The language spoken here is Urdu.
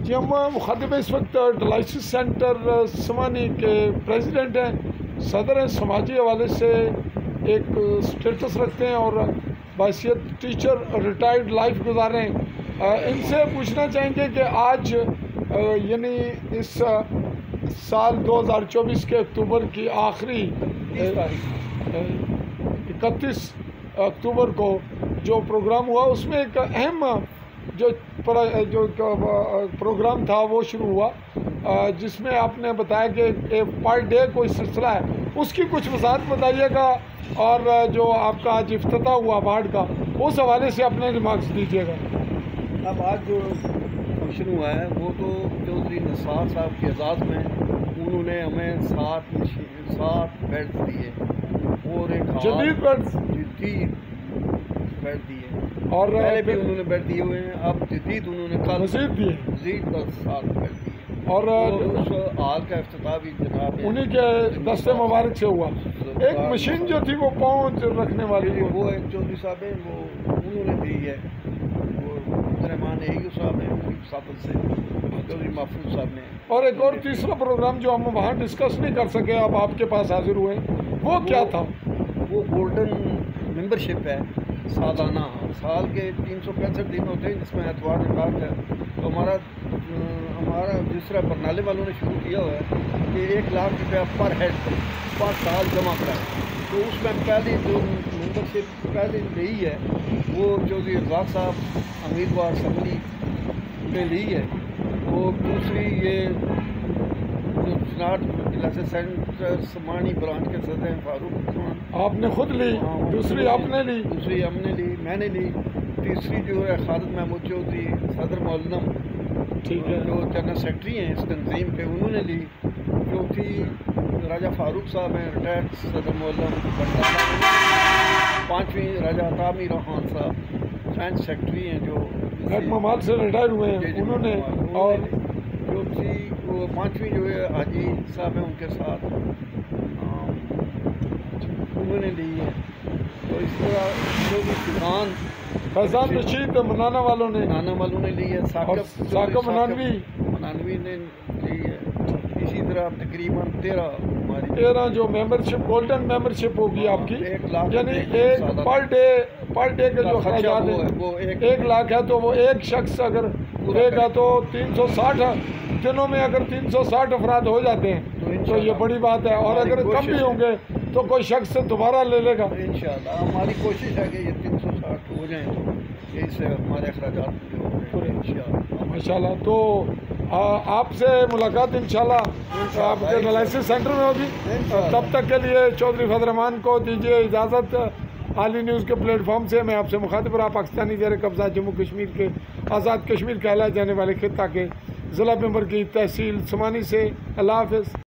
جی ہم مخاطب اس وقت ڈائلسس سینٹر سمانی کے پریزیڈنٹ ہیں، صدر ہیں، سماجی حوالے سے ایک سٹیٹس رکھتے ہیں اور بحیثیت ٹیچر ریٹائرڈ لائف گزارے ہیں۔ ان سے پوچھنا چاہیں گے کہ آج یعنی اس سال 2024 کے اکتوبر کی آخری 31 اکتوبر کو جو پروگرام ہوا اس میں ایک اہم جو پروگرام تھا وہ شروع ہوا، جس میں آپ نے بتایا کہ پر ڈے کوئی سلسلہ ہے، اس کی کچھ وضاحت بتائیے گا، اور جو آپ کا آج افتتاح ہوا وارڈ کا اس حوالے سے اپنے ریمارکس دیجیے گا۔ اب آج جو فنکشن ہوا ہے وہ تو چودھری نثار صاحب کی اعزاز میں انہوں نے ہمیں 7 بیڈ دیے اور ایک جدید بیڈ دیے، اور پہلے بھی انہوں نے بیڈ دیے ہوئے ہیں، اب جدید انہوں نے مزید دیے، مزید 7 بیڈ دیے، اور اس ہال کا افتتاح بھی جناب انہی کے دستے مبارک سے ہوا۔ ایک مشین جو تھی وہ پاؤں رکھنے والی وہ ایک چودھری صاحب ہیں، وہ انہوں نے دی ہے، وہ عبدالرحمان ایو صاحب ہیں، ان کی ساتھ سے چودھری محفوظ صاحب نے۔ اور ایک اور تیسرا پروگرام جو ہم وہاں ڈسکس نہیں کر سکے، اب آپ کے پاس حاضر ہوئے، وہ کیا تھا؟ وہ گولڈن ممبرشپ ہے سالانہ، سال کے 365 دن ہوتے ہیں جس میں اتوار نکات ہے، تو ہمارا جس طرح برنالے والوں نے شروع کیا ہوا ہے کہ 1 لاکھ روپیہ پر ہیڈ پر سال جمع کرائے، تو اس میں پہلی جو ممبرشپ پہلے لی ہے وہ چودھری رزاق صاحب امیدوار اسمبلی نے لی ہے، وہ دوسری یہ جو چناٹ ڈائلسس سینٹر سمانی برانچ کے صدر ہیں فاروق عثمان، آپ نے خود لی، دوسری آپ نے لی، دوسری ہم نے لی، میں نے لی، تیسری جو ہے خالد محمود چودھری صدر معلم جو جنرل سیکرٹری ہیں اس تنظیم کے انہوں نے لی، چوتھی راجہ فاروق صاحب ہیں ریٹائرڈ صدر معلم بنڈالہ، 5ویں راجہ عطا میرا خان صاحب سائنس سیکرٹری ہیں جو محمد سے ریٹائر ہوئے ہیں انہوں نے، اور چوتھی وہ 5ویں جو ہے حاجی صاحب ہیں ان کے ساتھ انہوں نے لی ہے، تو اس طرح جو بھی فیضان رشید منانا والوں نے لی ہے، ثاقب منانوی نے لی ہے، اسی طرح تقریباً 13 جو ممبرشپ گولڈن ممبرشپ ہوگی آپ کی، 1 لاکھ یعنی ایک پر ڈے کے جو خرچات ہیں وہ 1 لاکھ ہے، تو وہ ایک شخص اگر دے گا تو 360 دنوں میں اگر 360 افراد ہو جاتے ہیں تو یہ بڑی بات ہے، اور اگر کم بھی ہوں گے تو کوئی شخص دوبارہ لے لے گا انشاءاللہ۔ ہماری کوشش ہے کہ یہ 360 ہو جائیں تو اس سے ہمارے اخراجات پورے انشاءاللہ ماشاءاللہ۔ تو آپ سے ملاقات انشاءاللہ آپ کے ڈائلسس سینٹر میں ہوگی، تب تک کے لیے چودھری فضل الرحمان کو دیجیے اجازت۔ عالی نیوز کے پلیٹ فارم سے میں آپ سے مخاطب رہا، پاکستانی زیر قبضہ جموں کشمیر کے آزاد کشمیر کہلائے جانے والے خطہ کے ضلع ممبر کی تحصیل سمانی سے۔ اللہ حافظ۔